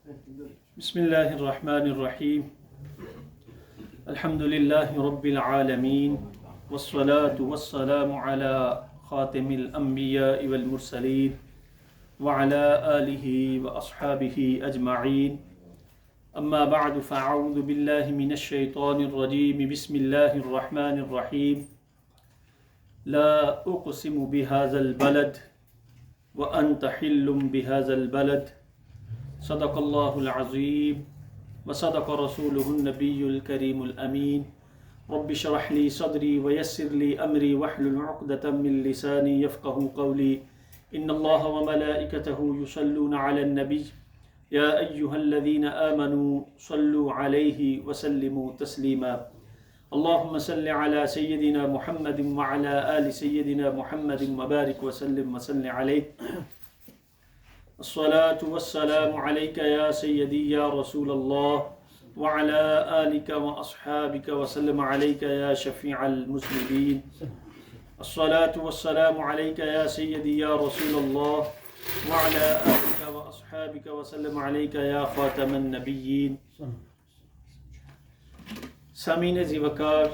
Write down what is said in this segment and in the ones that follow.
بسم اللہ الرحمن الرحیم الحمد للہ رب العالمین والصلاة والسلام علی خاتم الانبیاء والمرسلین وعلى آلہ واصحابہ اجمعین اما بعد فاعوذ باللہ من الشیطان الرجیم بسم اللہ الرحمن الرحیم لا اقسم بهذا البلد وانت حل بهذا البلد صدق اللہ العظیم وصدق رسولہ النبی الکریم الامین رب اشرح لی صدری ویسر لی امری واحلل عقدۃ من لسانی یفقهوا قولی ان اللہ وملائکتہ یصلون علی النبی یا ایہا الذین آمنوا صلوا علیہ وسلموا تسلیما اللہم صل علی سیدنا محمد وعلی آل سیدنا محمد وبارک وسلم وصل علیہ الصلاة والسلام عليك يا سيدي يا رسول الله وعلى آلك وأصحابك وسلم عليك يا شفيع المذنبين الصلاة والسلام عليك يا سيدي يا رسول الله وعلى آلك وأصحابك وسلم عليك يا خاتم النبيين سامعین ذی وقار،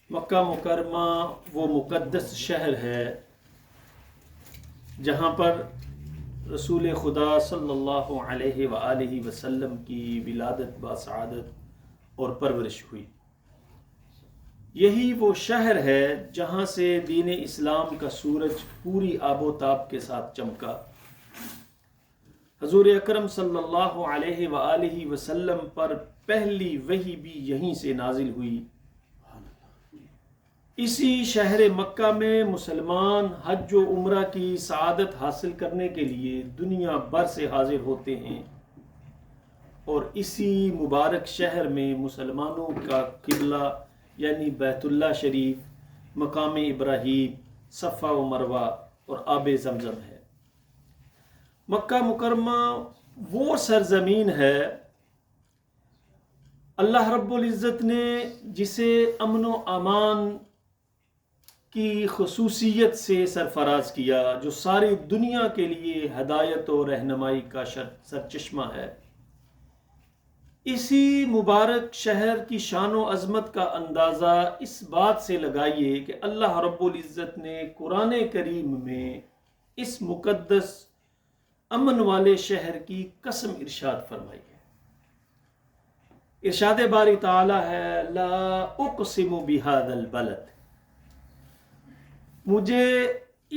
مکہ مکرمہ وہ مقدس شہر ہے جہاں پر رسول خدا صلی اللہ علیہ وآلہ وسلم کی ولادت باسعادت اور پرورش ہوئی۔ یہی وہ شہر ہے جہاں سے دین اسلام کا سورج پوری آب و تاب کے ساتھ چمکا۔ حضور اکرم صلی اللہ علیہ وآلہ وسلم پر پہلی وحی بھی یہیں سے نازل ہوئی۔ اسی شہر مکہ میں مسلمان حج و عمرہ کی سعادت حاصل کرنے کے لیے دنیا بھر سے حاضر ہوتے ہیں، اور اسی مبارک شہر میں مسلمانوں کا قبلہ یعنی بیت اللہ شریف، مقام ابراہیم، صفا و مروہ اور آب زمزم ہے۔ مکہ مکرمہ وہ سرزمین ہے اللہ رب العزت نے جسے امن و امان کی خصوصیت سے سرفراز کیا، جو ساری دنیا کے لیے ہدایت و رہنمائی کا سرچشمہ ہے۔ اسی مبارک شہر کی شان و عظمت کا اندازہ اس بات سے لگائیے کہ اللہ رب العزت نے قرآن کریم میں اس مقدس امن والے شہر کی قسم ارشاد فرمائی ہے۔ ارشاد باری تعالی ہے لا اقسم بهذا البلد، مجھے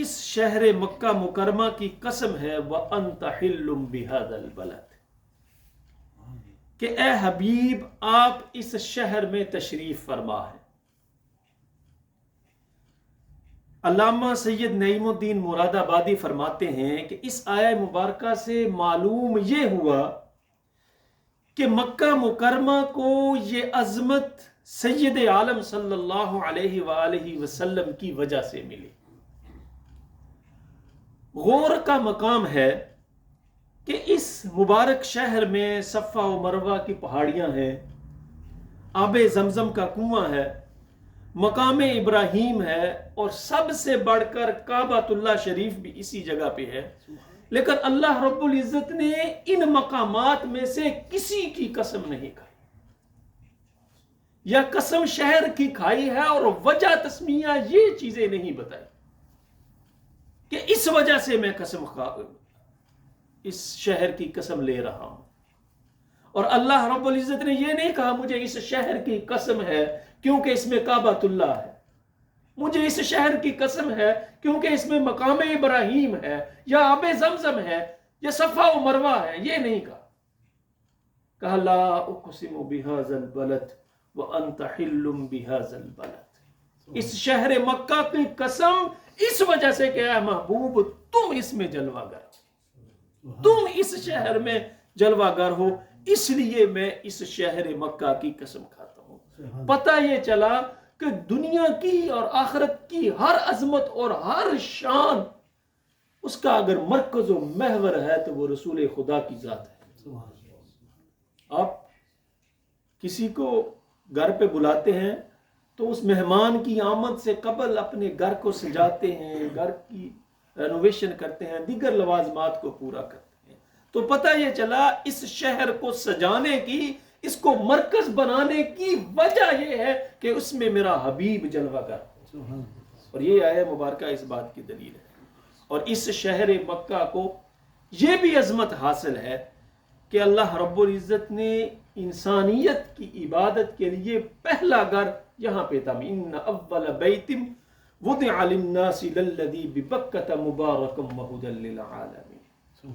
اس شہر مکہ مکرمہ کی قسم ہے وَأَنْتَ حِلٌّ بِهَذَا الْبَلَدِ، کہ اے حبیب آپ اس شہر میں تشریف فرما ہے۔ علامہ سید نعیم الدین مراد آبادی فرماتے ہیں کہ اس آیہ مبارکہ سے معلوم یہ ہوا کہ مکہ مکرمہ کو یہ عظمت سید عالم صلی اللہ علیہ وآلہ وسلم کی وجہ سے ملی۔ غور کا مقام ہے کہ اس مبارک شہر میں صفا و مروہ کی پہاڑیاں ہیں، آب زمزم کا کنواں ہے، مقام ابراہیم ہے، اور سب سے بڑھ کر کعبۃ اللہ شریف بھی اسی جگہ پہ ہے۔ لیکن اللہ رب العزت نے ان مقامات میں سے کسی کی قسم نہیں کھائی، یا قسم شہر کی کھائی ہے اور وجہ تسمیہ یہ چیزیں نہیں بتائی کہ اس وجہ سے میں اس شہر کی قسم لے رہا ہوں۔ اور اللہ رب العزت نے یہ نہیں کہا مجھے اس شہر کی قسم ہے کیونکہ اس میں کعبۃ اللہ ہے، مجھے اس شہر کی قسم ہے کیونکہ اس میں مقام ابراہیم ہے، یا آب زمزم ہے، یا صفا و مروہ ہے، یہ نہیں کہا لا اقسم بهذا البلد وانت حل بهذا البلد، اس شہر مکہ کی قسم اس وجہ سے کہ اے محبوب تم اس میں جلوہ گر، تم اس شہر میں جلوہ گر ہو، اس لیے میں اس شہر مکہ کی قسم کھاتا ہوں۔ پتہ یہ چلا کہ دنیا کی اور آخرت کی ہر عظمت اور ہر شان اس کا اگر مرکز و محور ہے تو وہ رسول خدا کی ذات ہے۔ آپ کسی کو گھر پہ بلاتے ہیں تو اس مہمان کی آمد سے قبل اپنے گھر کو سجاتے ہیں، گھر کی رینوویشن کرتے ہیں، دیگر لوازمات کو پورا کرتے ہیں. تو پتہ یہ چلا اس شہر کو سجانے کی، اس کو مرکز بنانے کی وجہ یہ ہے کہ اس میں میرا حبیب جلوہ گر. اور یہ آیہ مبارکہ اس بات کی دلیل ہے. اور اس شہر مکہ کو یہ بھی عظمت حاصل ہے کہ اللہ رب العزت نے انسانیت کی عبادت کے لیے پہلا گھر یہاں پہ تھا. ان اول بیت وضع للناس للذی ببکۃ مبارکا وہدی للعالمین.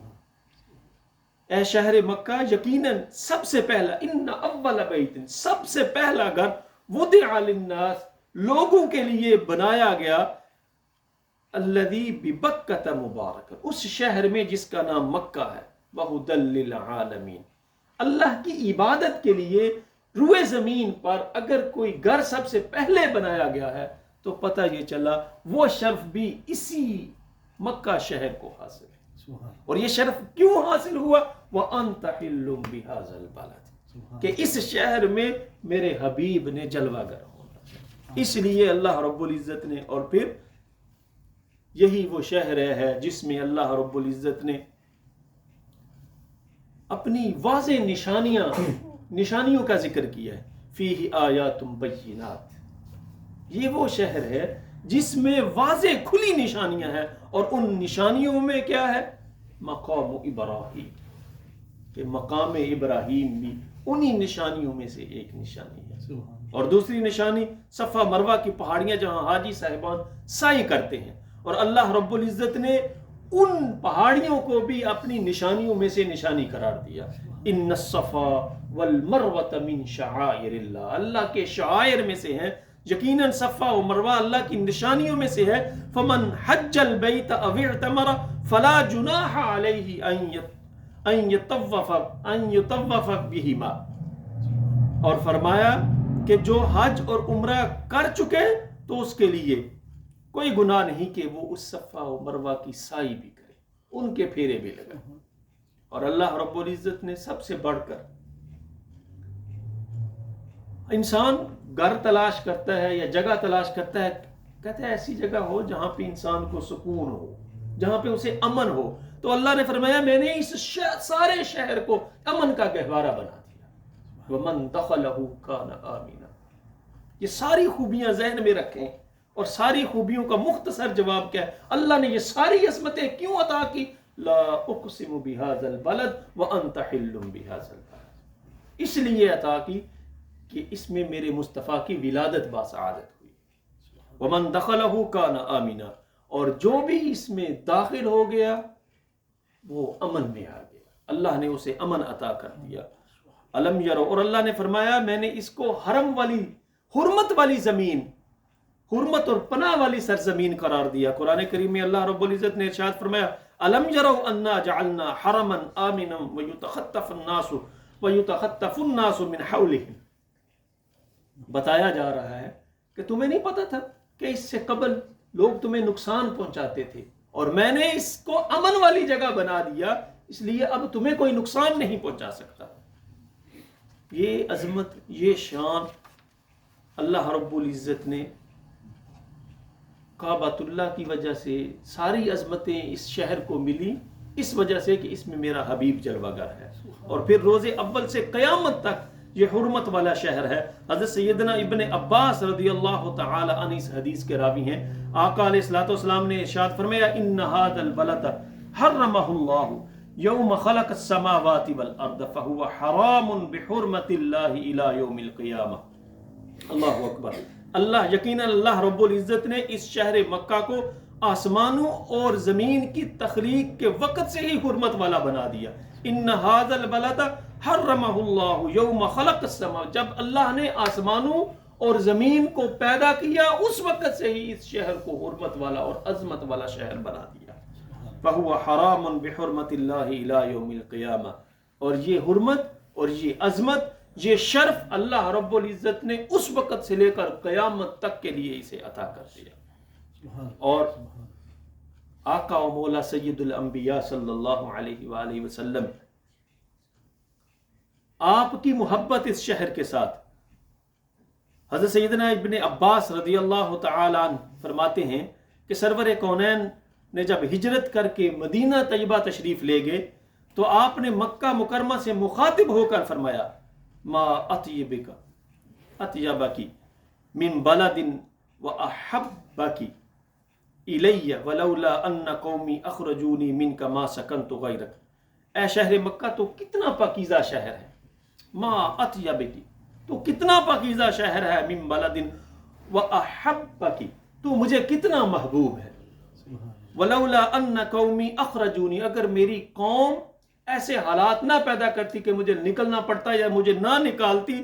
اے شہر مکہ، یقیناً سب سے پہلا، ان اول بیت، سب سے پہلا گھر، وضع للناس، لوگوں کے لیے بنایا گیا، الذی ببکۃ مبارکا، اس شہر میں جس کا نام مکہ ہے، وہدی للعالمین، اللہ کی عبادت کے لیے روئے زمین پر اگر کوئی گھر سب سے پہلے بنایا گیا ہے تو پتہ یہ چلا وہ شرف بھی اسی مکہ شہر کو حاصل ہے. اور یہ شرف کیوں حاصل ہوا؟ وَأَنْتَ حِلٌّ بِهَذَا الْبَلَدِ، کہ اس شہر میں میرے حبیب نے جلوہ گر ہونا. اس لیے اللہ رب العزت نے، اور پھر یہی وہ شہر ہے جس میں اللہ رب العزت نے اپنی واضح نشانیوں کا ذکر کیا ہے. فیہ آیات بینات، یہ وہ شہر ہے جس میں واضح کھلی نشانیاں ہیں، اور ان نشانیوں میں کیا ہے؟ مقام ابراہیم، کہ مقام ابراہیم بھی انہی نشانیوں میں سے ایک نشانی ہے. اور دوسری نشانی صفا مروہ کی پہاڑیاں جہاں حاجی صاحبان سعی کرتے ہیں، اور اللہ رب العزت نے ان پہاڑیوں کو بھی اپنی نشانیوں میں سے نشانی قرار دیا. ان الصفا والمروہ من شعائر اللہ، اللہ کے شعائر میں سے ہیں. یقیناً صفا و مروہ اللہ کی نشانیوں میں سے ہے. فمن حج البیت او اعتمر فلا جناح علیہ ان یطوف بہما، اور فرمایا کہ جو حج اور عمرہ کر چکے تو اس کے لیے کوئی گناہ نہیں کہ وہ اس صفا و مروہ کی سعی بھی کرے، ان کے پھیرے بھی لگا. اور اللہ رب العزت نے سب سے بڑھ کر، انسان گھر تلاش کرتا ہے یا جگہ تلاش کرتا ہے، کہتا ہے ایسی جگہ ہو جہاں پہ انسان کو سکون ہو، جہاں پہ اسے امن ہو. تو اللہ نے فرمایا میں نے اس سارے شہر کو امن کا گہوارہ بنا دیا. وَمَن دَخَلَهُ كَانَ آمِنًا. یہ ساری خوبیاں ذہن میں رکھیں، اور ساری خوبیوں کا مختصر جواب کیا ہے؟ اللہ نے یہ ساری عظمتیں کیوں عطا کی؟ لا اقسم بهذا البلد وانت حل بهذا البلد، اس لیے عطا کی کہ اس میں میرے مصطفیٰ کی ولادت باسعادت ہوئی. ومن دخلہ کان آمنا، اور جو بھی اس میں داخل ہو گیا وہ امن میں آ گیا، اللہ نے اسے امن عطا کر دیا. الم یرو، اور اللہ نے فرمایا میں نے اس کو حرم والی، حرمت والی زمین، حرمت اور پناہ والی سرزمین قرار دیا. قرآن کریم میں اللہ رب العزت نے ارشاد فرمایا الم یرو انا جعلنا حرما آمنا ویتخطف الناس من حولهم. بتایا جا رہا ہے کہ تمہیں نہیں پتا تھا کہ اس سے قبل لوگ تمہیں نقصان پہنچاتے تھے، اور میں نے اس کو امن والی جگہ بنا دیا، اس لیے اب تمہیں کوئی نقصان نہیں پہنچا سکتا. یہ عظمت، یہ شان اللہ رب العزت نے کعبۃ اللہ کی وجہ سے، ساری عظمتیں اس شہر کو ملی اس وجہ سے کہ اس میں میرا حبیب جلوہ گر ہے. اور پھر روز اول سے قیامت تک یہ حرمت والا شہر ہے. حضرت سیدنا ابن عباس رضی اللہ تعالی عنہ اس حدیث کے راوی ہیں. آقا علیہ الصلوۃ والسلام نے ارشاد فرمایا ان ھذا البلد حرمہ اللہ یوم خلق السماوات والارض فهو حرام بحرمت اللہ الی یوم القیامہ. اللہ اکبر. اللہ، یقینا اللہ رب العزت نے اس شہر مکہ کو آسمانوں اور زمین کی تخلیق کے وقت سے ہی حرمت والا بنا دیا. ان ھذا البلد حرمہ اللہ یوم خلق السماء، جب اللہ نے آسمانوں اور زمین کو پیدا کیا اس وقت سے ہی اس شہر کو حرمت والا اور عظمت والا شہر بنا دیا. فہو حرام بحرمت اللہ الی یوم القیامہ. اور یہ حرمت اور یہ عظمت، یہ شرف اللہ رب العزت نے اس وقت سے لے کر قیامت تک کے لیے اسے عطا کر دیا. اور آقا و مولا سید الانبیاء صلی اللہ علیہ وآلہ وسلم، آپ کی محبت اس شہر کے ساتھ، حضرت سیدنا ابن عباس رضی اللہ تعالی عنہ فرماتے ہیں کہ سرور کونین نے جب ہجرت کر کے مدینہ طیبہ تشریف لے گئے تو آپ نے مکہ مکرمہ سے مخاطب ہو کر فرمایا ما اطیبک من بلد واحبک الی ولولا ان قومی اخرجونی منک ما سکنت غیرک، اے شہر مکہ تو کتنا پاکیزہ شہر ہے، ما اطیبک تو کتنا پاکیزہ شہر ہے، من بلد واحبک تو مجھے کتنا محبوب ہے، ولولا ان قومی اخرجونی اگر میری قوم ایسے حالات نہ پیدا کرتی کہ مجھے نکلنا پڑتا یا مجھے نہ نکالتی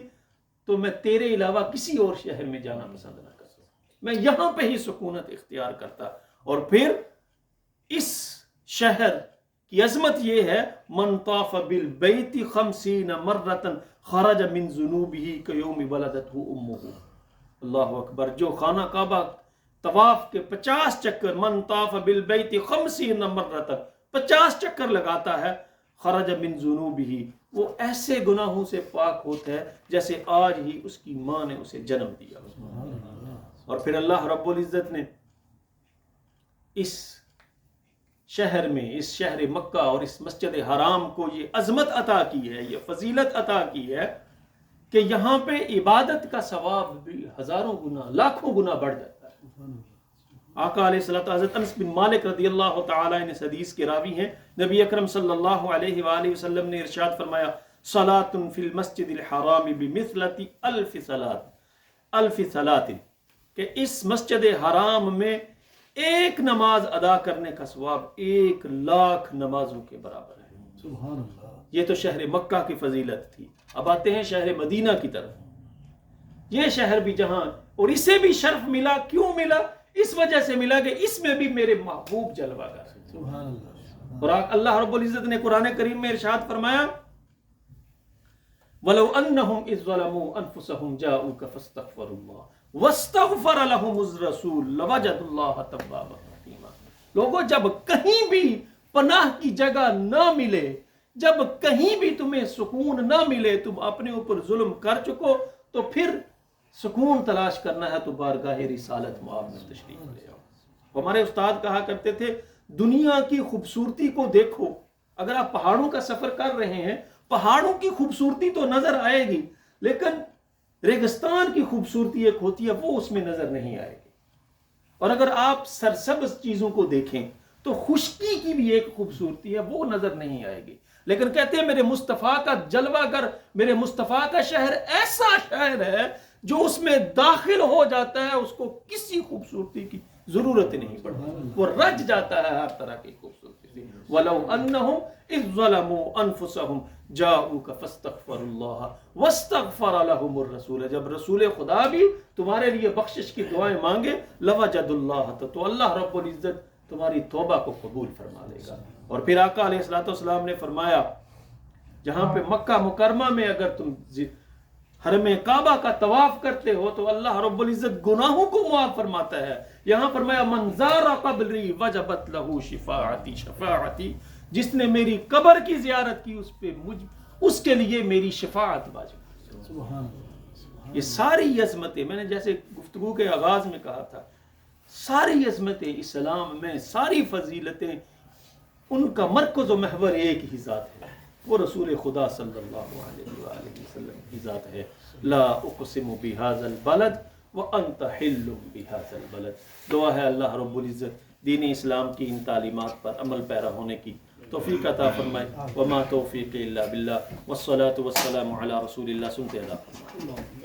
تو میں تیرے علاوہ کسی اور شہر میں جانا پسند نہ کرتا، میں یہاں پہ ہی سکونت اختیار کرتا۔ اور پھر اس شہر کی عظمت یہ ہے من طاف بالبیت 50 مرة خرج من ذنوبه كيوم ولدته امه، اللہ اکبر، جو خانہ کعبہ طواف کے 50 چکر، من طاف بالبیت 50 مرة 50 چکر لگاتا ہے، خرج من ذنوبه وہ ایسے گناہوں سے پاک ہوتا ہے جیسے آج ہی اس کی ماں نے اسے جنم دیا۔ اور پھر اللہ رب العزت نے اس شہر میں، اس شہر مکہ اور اس مسجد حرام کو یہ عظمت عطا کی ہے، یہ فضیلت عطا کی ہے کہ یہاں پہ عبادت کا ثواب بھی ہزاروں گنا، لاکھوں گنا بڑھ جاتا ہے۔ آقا علیہ الصلوۃ حضرت انس بن مالک رضی اللہ تعالیٰ عنہ اس حدیث کے راوی ہیں، نبی اکرم صلی اللہ علیہ وآلہ وسلم نے ارشاد فرمایا صلاۃ فی المسجد الحرام بمثلۃ الف صلاۃ، کہ اس مسجد حرام میں ایک نماز ادا کرنے کا ثواب 1,00,000 نمازوں کے برابر ہے۔ سبحان اللہ، یہ تو شہر مکہ کی فضیلت تھی۔ اب آتے ہیں شہر مدینہ کی طرف۔ یہ شہر بھی جہاں، اور اسے بھی شرف ملا، کیوں ملا؟ اس وجہ سے ملا کہ اس میں بھی میرے محبوب جلوہ گر ہے۔ سبحان اللہ۔ اور اللہ رب العزت نے قرآن کریم میں ارشاد فرمایا وَلَوْ أَنَّهُمْ إِذْ ظَلَمُوا أَنفُسَهُمْ جَاءُوكَ فَاسْتَغْفَرُوا اللَّهَ وَاسْتَغْفَرَ لَهُمُ الرَّسُولُ لَوَجَدُوا اللَّهَ تَوَّابًا رَحِيمًا۔ لوگوں، جب کہیں بھی پناہ کی جگہ نہ ملے، جب کہیں بھی تمہیں سکون نہ ملے، تم اپنے اوپر ظلم کر چکو، تو پھر سکون تلاش کرنا ہے تو بارگاہ رسالت مآب میں تشریف لے آؤ۔ ہمارے استاد کہا کرتے تھے دنیا کی خوبصورتی کو دیکھو، اگر آپ پہاڑوں کا سفر کر رہے ہیں، پہاڑوں کی خوبصورتی تو نظر آئے گی، لیکن ریگستان کی خوبصورتی ایک ہوتی ہے، وہ اس میں نظر نہیں آئے گی۔ اور اگر آپ سرسبز چیزوں کو دیکھیں تو خشکی کی بھی ایک خوبصورتی ہے، وہ نظر نہیں آئے گی۔ لیکن کہتے ہیں میرے مصطفیٰ کا جلوہ گر، میرے مصطفیٰ کا شہر ایسا شہر ہے جو اس میں داخل ہو جاتا ہے اس کو کسی خوبصورتی کی ضرورت نہیں پڑتی، وہ رج جاتا ہے ہر طرح کی خوبصورتی سے۔ وَلَوْ أَنَّهُمْ إِذْ ظَلَمُوا أَنفُسَهُمْ جَاءُوكَ فَاسْتَغْفَرُوا اللَّهَ وَاسْتَغْفَرَ لَهُمُ الرَّسُولَ، جب رسول خدا بھی تمہارے لیے بخشش کی دعائیں مانگے، لَوَجَدُوا اللَّهَ، تو اللہ رب العزت تمہاری توبہ کو قبول فرما لے گا۔ اور پھر آقا علیہ الصلوۃ والسلام نے فرمایا جہاں پہ مکہ مکرمہ میں اگر تم حرم کعبہ کا طواف کرتے ہو تو اللہ رب العزت گناہوں کو معاف فرماتا ہے۔ یہاں فرمایا من زار قبری وجبت لہ شفاعتی، شفاعتی، جس نے میری قبر کی زیارت کی اس کے لیے میری شفاعت واجب۔ سبحان اللہ۔ یہ ساری عظمتیں، میں نے جیسے گفتگو کے آغاز میں کہا تھا، ساری عظمتیں اسلام میں، ساری فضیلتیں، ان کا مرکز و محور ایک ہی ذات ہے، وہ رسول خدا صلی اللہ علیہ وآلہ وسلم کی ذات ہے۔ لا اقسم بہذا البلد وانت حل بہذا البلد۔ دعا ہے اللہ رب العزت دین اسلام کی ان تعلیمات پر عمل پیرا ہونے کی توفیق عطا فرمائے۔ وما توفیق الا باللہ، والصلاة والسلام علی رسول اللہ۔ سنتے ادا فرمائے۔